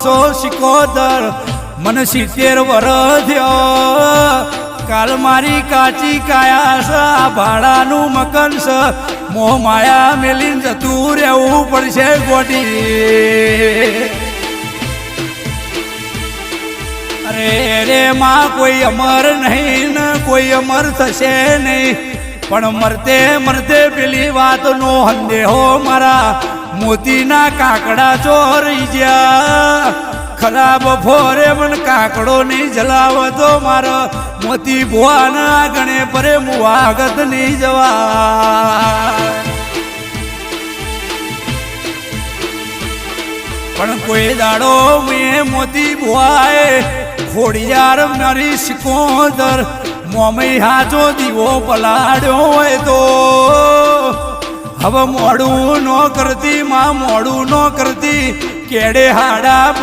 છો સિકોદર મને 70 વરસ કાલ મારી કાચી કાયા છે આ ભાડાનું મકન છે મોહ માયા મેલીન જતું રહેવું પડશે ગોડી અરે રે માં કોઈ અમર નહીં ને કોઈ અમર થશે નહીં પણ મરતે મરતે પેલી વાતનો સંદેહો મારા મોતીના કાકડા ચોરી ગયા ખરાબ ફોરે પણ કાકડો નહીં જલાવતો મારો મોતી ભુવાના ગણે પરે મુવાગત નહીં જવા પણ કોઈ દાડો મેં મોતી ભુવાએ ખોડિયાર મારી સિકોદર મોમઈ હાજો દીવો પલાડ્યો હોય તો હવે મોડું ન કરતી માં મોડું ન કરતી કેડે હાડા